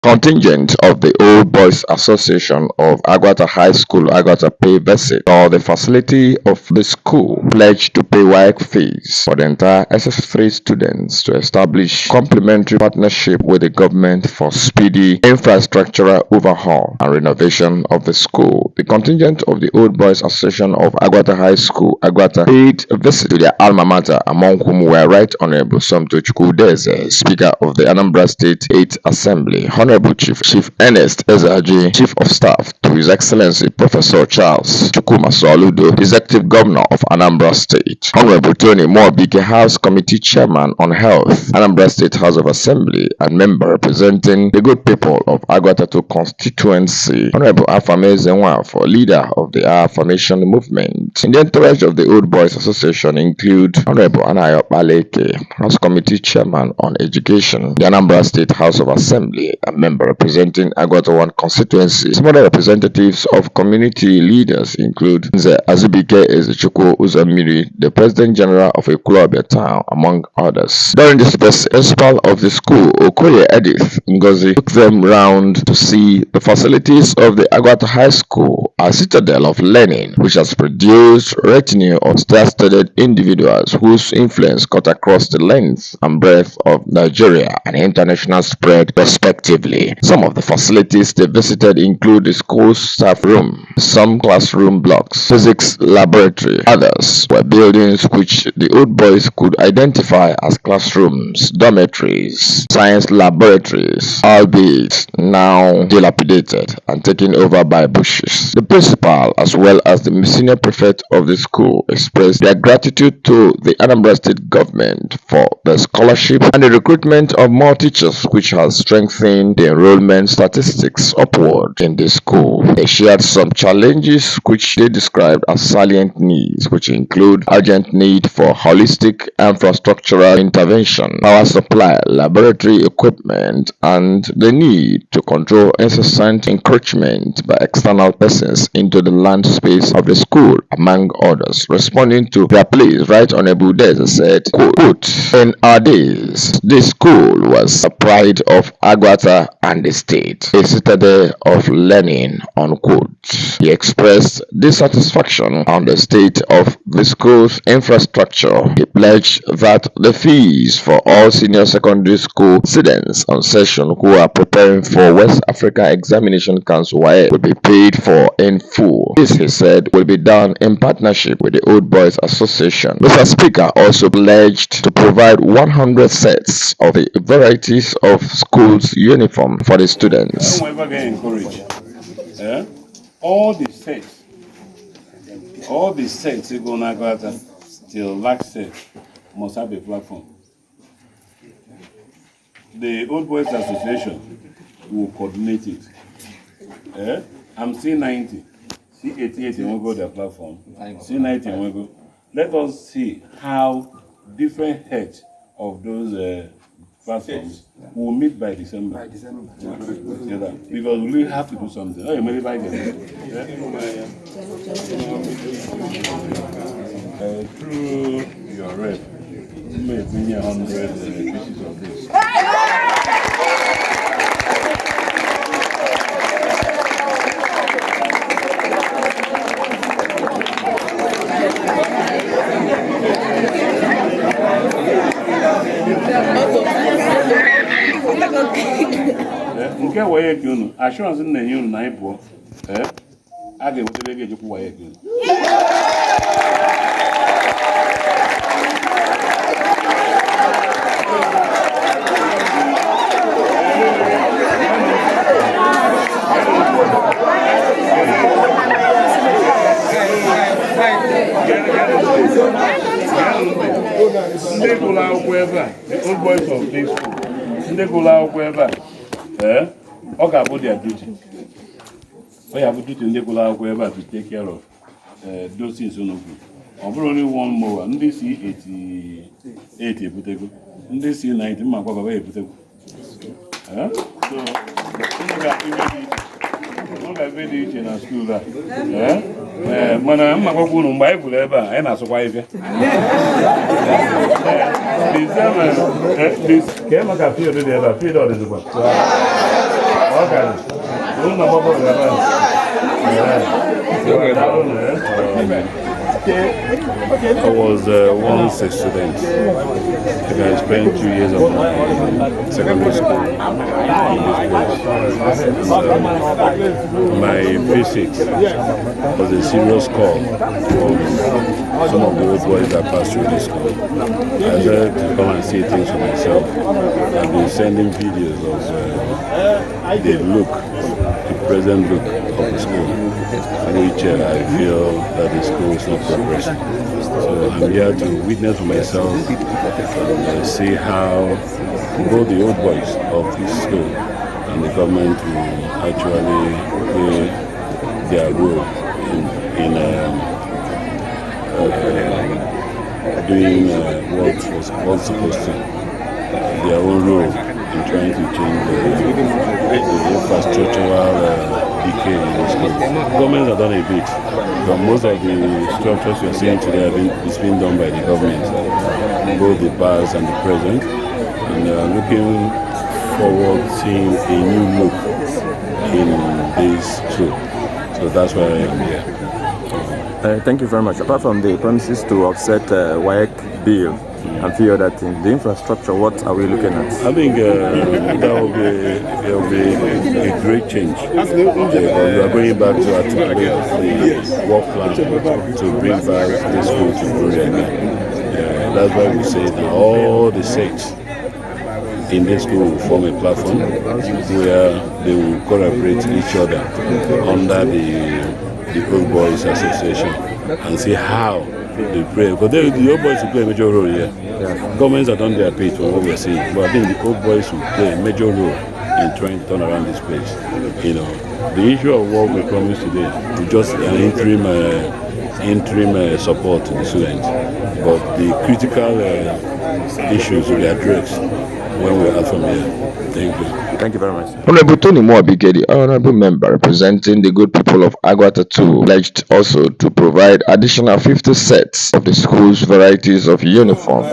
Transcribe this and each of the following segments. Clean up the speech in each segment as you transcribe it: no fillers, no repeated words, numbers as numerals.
Contingent of the Old Boys Association of Aguata High School, Aguata pay visit or the facility of the school pledged to pay WAEC fees for the entire SS3 students to establish complementary partnership with the government for speedy infrastructural overhaul and renovation of the school. The contingent of the Old Boys Association of Aguata High School, Aguata, paid a visit to their Alma Mater, among whom were Right Honorable Somtochukwu Udeze, Speaker of the Anambra State 8th Assembly, Honorable Chief Earnest Ezejughi, Chief of Staff to His Excellency Professor Charles Chukwuma Soludo, Executive Governor of Anambra State, Honorable Tony Muobike, House Committee Chairman on Health, Anambra State House of Assembly, and member representing the good people of Aguata II Constituency, Honorable Afam Ezenwafor, leader of the Afamation movement. In the entourage of the Old Boys Association include Honorable Anayo Okpalaeke, House Committee Chairman on Education, the Anambra State House of Assembly, a member representing Aguata I Constituency. Some other representatives of community leaders include Nze Azubuike Ezechukwu, Uzommiri, the President General of Ekwulobia town, among others. During this visit, principal of the school, Okoye Edith Ngozi, took them round to see the facilities of the Aguata High School, a citadel of learning which has produced a retinue of star-studded individuals whose influence cut across the length and breadth of Nigeria and international spread respectively. Some of the facilities they visited include the school's staff room, some classroom blocks, physics laboratory. Others were buildings which the old boys could identify as classrooms, dormitories, science laboratories, albeit now dilapidated and taken over by bushes. The principal, as well as the senior prefect of the school, expressed their gratitude to the Anambra State government for the scholarship and the recruitment of more teachers, which has strengthened the enrollment statistics upward in the school. They shared some challenges which they described as salient needs, which include urgent need for holistic infrastructural intervention, power supply, laboratory equipment, and the need to control incessant encroachment by external persons into the land space of the school, among others. Responding to their pleas, Right Honorable Udeze said, quote, "In our days, this school was a pride of Aguata and the state, a citadel of learning," unquote. He expressed dissatisfaction on the state of the school's infrastructure. He pledged that the fees for all senior secondary school students on session who are preparing for West Africa Examination Council WAEC will be paid for in full. This, he said, will be done in partnership with the Old Boys Association. Mr. Speaker also pledged to provide 100 sets of the varieties of schools uniform for the students. All the sets you go now got till last set must have a platform. The Old Boys Association will coordinate it. I'm C90, C88 will go their platform, C90 will go. Let us see how different heads of those platforms will meet by December. Together. Because we have to do something. Oh, you may buy them. Through your rep, you may bring 100 pieces of this. Nke waye kunu assurance na enye unu na ipo a ga-ewetele gị ejikwu waye kunu ndị gụrụ akwụkwọ ebe a, the Old Boys of this school, ndị gụrụ akwụkwọ ebe a, ọ ga-abụ their duty. Ọ ya bụ duty ndị gụrụ akwụkwọ ebe a to take care of those things unu kwuru. Ọ bụrụ only one mower, ndị C88 ebutego, ndị C90 mma gwa baba ebutego. So unu ga-ebe dị iche na school a. Mana mma gwa unu mgbe anyị bụrụ ebe a, anyị na-asụkwa ife. Ka ị maka field dị ebe a, field ọ dịzikwa. I was once a student. I spent 2 years of my secondary school in this place. My visit was a serious call from some of the old boys that passed through this school. I had to come and see things for myself. I've been sending videos of the look, the present look of the school, which I feel that the school is not progressing. So I'm here to witness for myself and see how both the old boys of this school and the government will actually play their role in doing what was supposed to, their own role in trying to change the infrastructural decay in the school. Governments have done a bit, but most of the structures you're seeing today is being done by the government, both the past and the present, and looking forward to seeing a new look in this school. So that's why I am here. Thank you very much. Apart from the promises to offset WAEC bill and few other things, the infrastructure, what are we looking at? I think there will be a great change. We are going back to articulate the work plan to bring back the school to glory again. That's why we say that all the six in this school will form a platform where they will collaborate each other under the Old Boys Association and see how they play. Because the Old Boys will play a major role here. Yeah. Governments have done their bit for what we are seeing, but I think the Old Boys will play a major role in trying to turn around this place. You know, the issue of what we promised today is just an interim support to the students, but the critical issues will be addressed when we are from here. Thank you. Thank you very much. Honorable Tony Muobike, the honorable member representing the good people of Aguata II, pledged also to provide additional 50 sets of the school's varieties of uniform.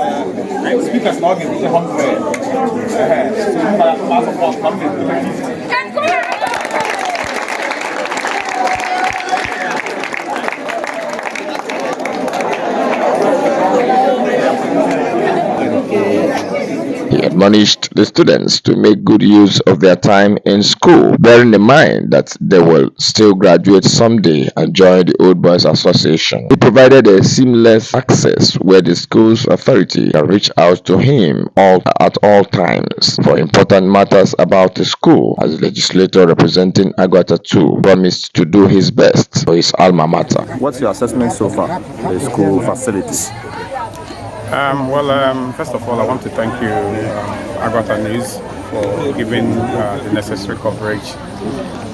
He admonished the students to make good use of their time in school, bearing in mind that they will still graduate someday and join the Old Boys Association. He provided a seamless access where the school's authority can reach out to him at all times for important matters about the school, as the legislator representing Aguata II promised to do his best for his alma mater. What's your assessment so far, the school facilities? First of all, I want to thank you, Aguata News, for giving the necessary coverage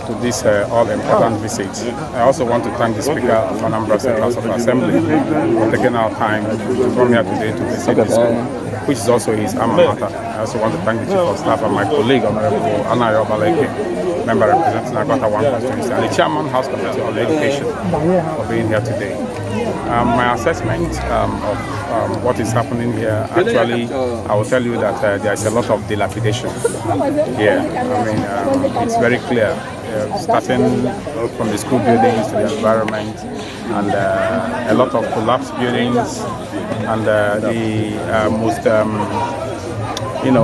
to this all-important visit. I also want to thank the Speaker of Anambra State House of Assembly for taking our time to come here today to visit the school, which is also his alma mater. I also want to thank the Chief of Staff and my colleague, Honorable Anayo Okpalaeke, member representing Aguata I Constituency, and the Chairman House Committee on Education for being here today. My assessment of what is happening here, actually, I will tell you that there is a lot of dilapidation here. I mean, it's very clear, starting from the school buildings to the environment, and a lot of collapsed buildings, and the most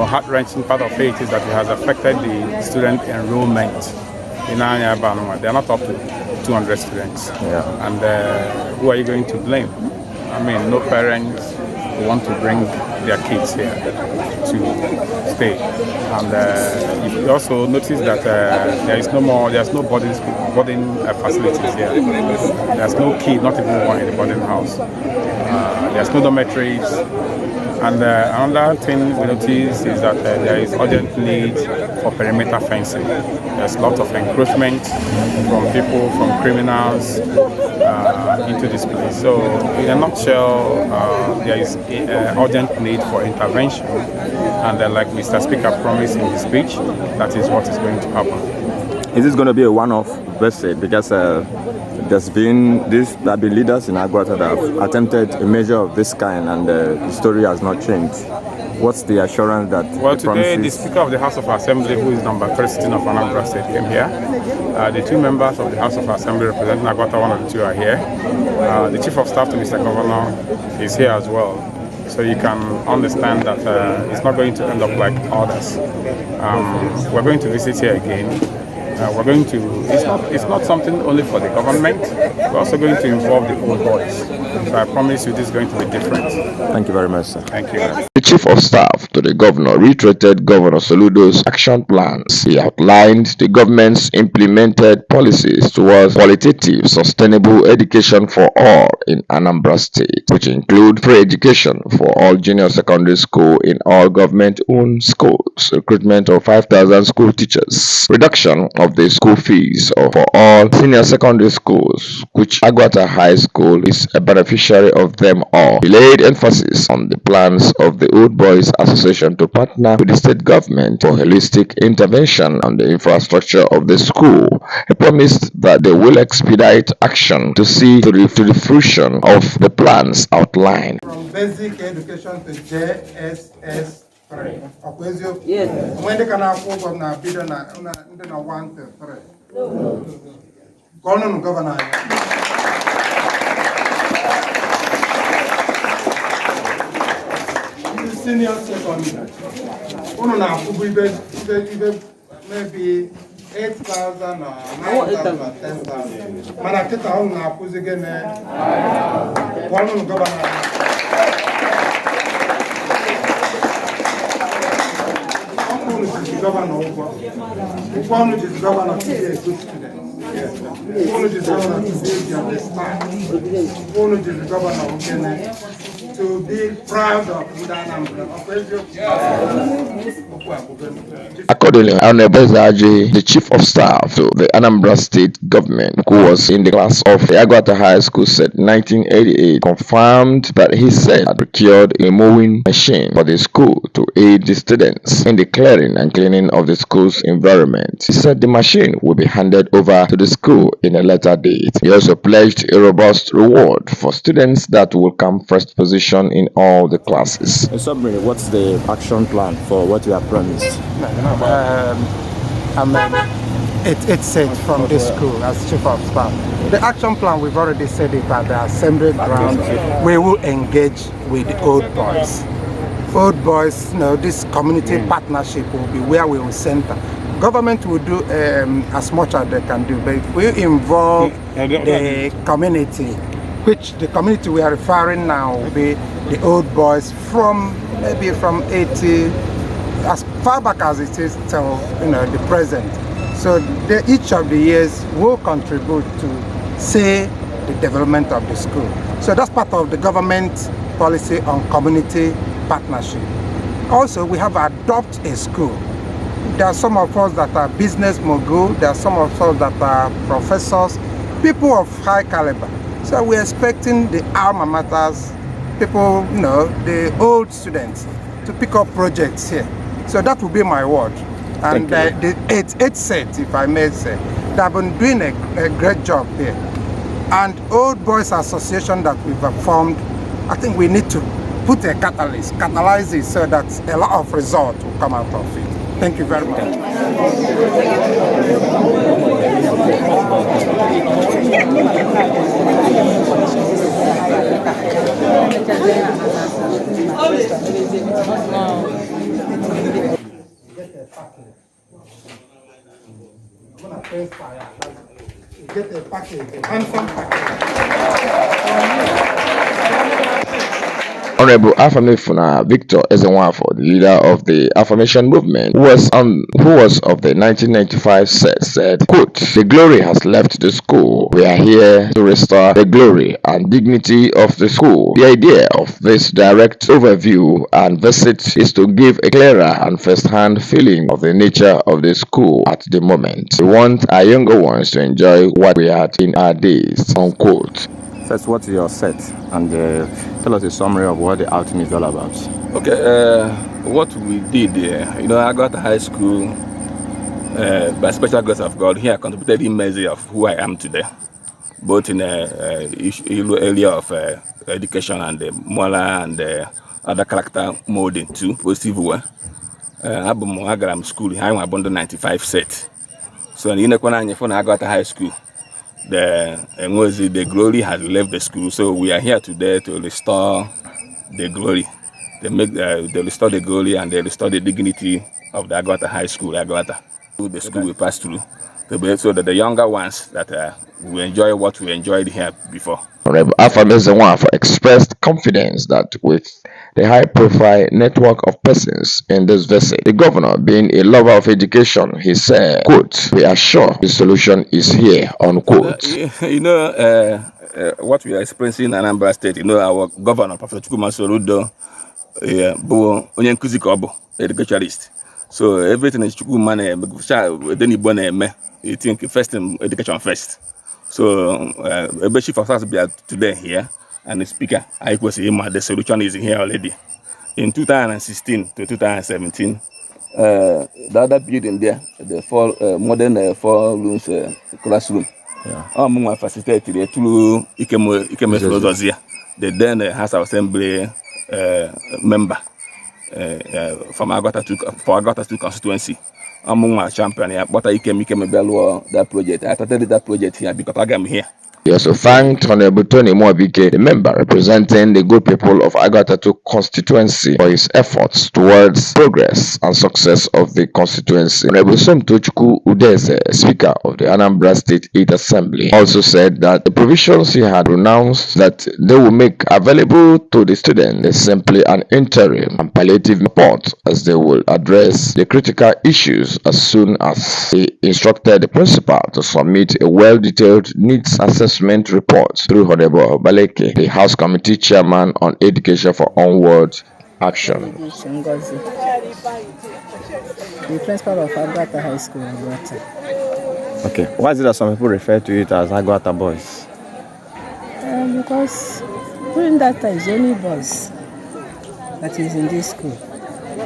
heart-wrenching part of it is that it has affected the student enrollment in Anya. They are not up to 200 students. Yeah. And who are you going to blame? I mean, no parents who want to bring their kids here to stay. And you also notice that there's no boarding facilities here. There's no kid, not even one in the boarding house. There's no dormitories. And another thing we notice is that there is urgent need for perimeter fencing. There's lots of encroachment from people, from criminals into this place. So in a nutshell, there is urgent need for intervention. And like Mr. Speaker promised in his speech, that is what is going to happen. Is this going to be a one-off visit? Because there have been leaders in Aguata that have attempted a measure of this kind, and the story has not changed. What's the assurance that Well, the today the promises? Speaker of the House of Assembly, who is number 3 sitting of Anambra State, came here. The 2 members of the House of Assembly representing Aguata I and II are here. The Chief of Staff to Mr. Governor is here as well. So you can understand that it's not going to end up like others. We're going to visit here again. We're going to, it's not something only for the government, we're also going to involve the old boys. So I promise you this is going to be different. Thank you very much, sir. Thank you. The Chief of Staff to the Governor reiterated Governor Soludo's action plans. He outlined the government's implemented policies towards qualitative, sustainable education for all in Anambra State, which include free education for all junior secondary school in all government-owned schools, recruitment of 5,000 school teachers, reduction of the school fees for all senior secondary schools, which Aguata High School is a beneficiary of them all. He laid emphasis on the plans of the Old Boys Association to partner with the state government for holistic intervention on the infrastructure of the school. He promised that they will expedite action to see to the fruition of the plans outlined. From basic education to JSS. Yes. When they can afford na bidon na 1 to 3. Governor. Senior secondary. Uno na afford maybe 8,000 or 9,000 or 10,000. Mana kita uno na afford again. Governor. Governor is governor to be a good student. Is governor to be a star. Is governor to be proud of Anambra. Accordingly, Honorable Ezejughi, the Chief of Staff to the Anambra State government, who was in the class of the Aguata High School set 1988, confirmed that he said had procured a mowing machine for the school to aid the students in the clearing and cleaning of the school's environment. He said the machine will be handed over to the school in a later date. He also pledged a robust reward for students that will come first position in all the classes. Uzommiri, what's the action plan for what you have promised? It's said from this school as Chief of Staff. The action plan, we've already said it at the assembly ground. We will engage with the old boys. Old boys, this community partnership will be where we will center. Government will do as much as they can do, but if we involve the community, which the community we are referring now will be the old boys maybe from 80, as far back as it is till the present. So each of the years will contribute to say the development of the school. So that's part of the government policy on community partnership. Also, we have adopted a school. There are some of us that are business mogul. There are some of us that are professors, people of high caliber. So we're expecting the Alma Maters, people, the old students, to pick up projects here. So that will be my word. And the 8 set, if I may say, they have been doing a great job here. And Old Boys Association that we've formed, I think we need to put a catalyze it so that a lot of results will come out of it. Thank you very much. Get a package, a handsome package. Honorable Afamation Victor Ezenwafor, the leader of the Afamation movement, who was of the 1995 set, said, quote, "The glory has left the school. We are here to restore the glory and dignity of the school. The idea of this direct overview and visit is to give a clearer and first-hand feeling of the nature of the school at the moment. We want our younger ones to enjoy what we had in our days," unquote. That's what's your set, and tell us a summary of what the outing is all about. Okay, what we did there, I got to high school by special grace of God. Here I contributed immensely of who I am today, both in the area of education and the moral and other character molding too, positive way. Agara school, I am about 95 set. So in Aguata High School, the glory has left the school. So we are here today to restore the glory. They restore the glory and they restore the dignity of the Aguata High School, Aguata. The school we pass through, so that the younger ones that will enjoy what we enjoyed here before. Honorable Afam Ezenwafor expressed confidence that with the high-profile network of persons in this visit, the governor, being a lover of education, he said, quote, "We are sure the solution is here," unquote. What we are experiencing in Anambra State, our governor, Prof. Chukwuma Soludo, onye nkuzi ka ọ bụ educationalist. So everything is Chukwuma you think first in education first. So the chief of staff be today here, and the speaker, I was the solution is here already. In 2016 to 2017, the other building there, the modern 4 rooms classroom, I'm facilitated through Ikeme Filozozia, the then House of Assembly member from Aguata II Constituency. I'm a champion, but I came that project. I started that project here because I am here. He also thanked Honorable Muobike, the member representing the good people of Aguata II Constituency, for his efforts towards progress and success of the constituency. Honorable Somtochukwu Udeze, Speaker of the Anambra State 8th Assembly, also said that the provisions he had announced that they will make available to the students is simply an interim and palliative support, as they will address the critical issues as soon as he instructed the principal to submit a well-detailed needs assessment report through Anayo Okpalaeke, the House Committee Chairman on Education for Onward Action. The principal of Aguata High School, Aguata. Okay, why is it that some people refer to it as Aguata boys? Because during that time, it's only boys that is in this school.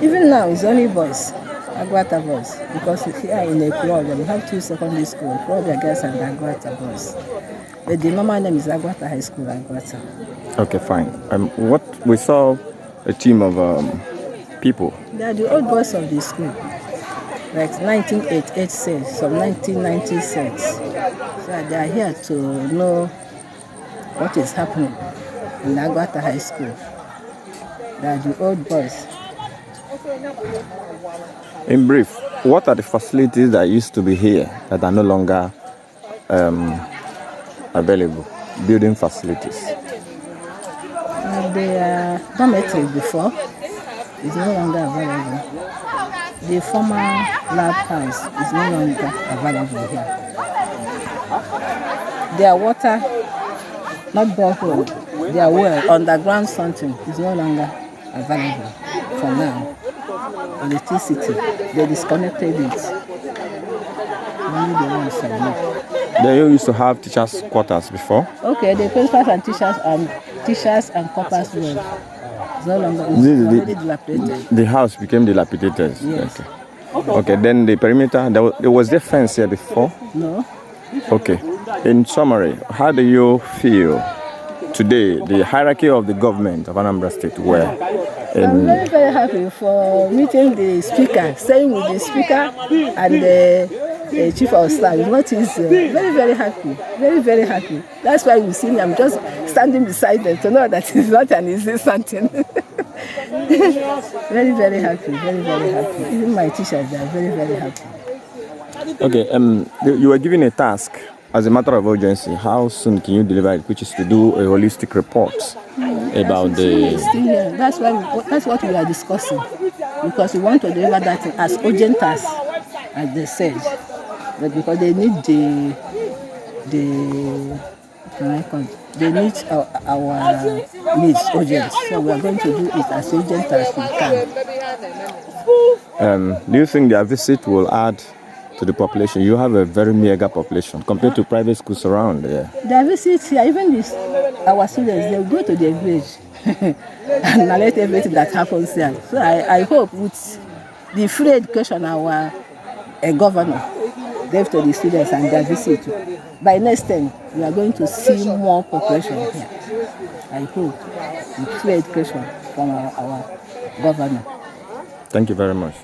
Even now, it's only boys, Aguata boys. Because here in Ekwulobia, we have 2 secondary schools, Ekwulobia Girls and Aguata boys. But the normal name is Aguata High School, Aguata. Okay, fine. What we saw a team of people. They are the old boys of the school, like 1988 sets, some 1990 sets. So they are here to know what is happening in Aguata High School. They are the old boys. In brief, what are the facilities that used to be here that are no longer available? Building facilities. The dormitory before is no longer available. The former lab house is no longer available here. Their water, not borehole, their well, underground something is no longer available for now. Electricity, they disconnected it. Only the ones are left. They used to have teachers' quarters before. Okay, the principals and teachers and corpus well. It's no longer, it's already dilapidated. The house became dilapidated. Yes. Okay, then the perimeter, there was a fence here before? No. Okay. In summary, how do you feel today, the hierarchy of the government of Anambra State were? I'm very, very happy for meeting the speaker, staying with the speaker and the chief of staff. What is very, very happy, very, very happy. That's why you see me, I'm just standing beside them to know that it's not an easy something. Very, very happy, very, very happy. Even my teachers, they are very, very happy. Okay, you were given a task as a matter of urgency. How soon can you deliver it, which is to do a holistic report about the... That's what we are discussing, because we want to deliver that as urgent as they said, but because they need they need our needs urgent, so we are going to do it as urgent as we can. Do you think their visit will add to the population? You have a very meager population compared to private schools around there. Their visits here, even our students, they go to their village and narrate everything that happens there. So I hope with the free education our governor gave to the students and their visit, by next time we are going to see more population here. I hope with free education from our governor. Thank you very much.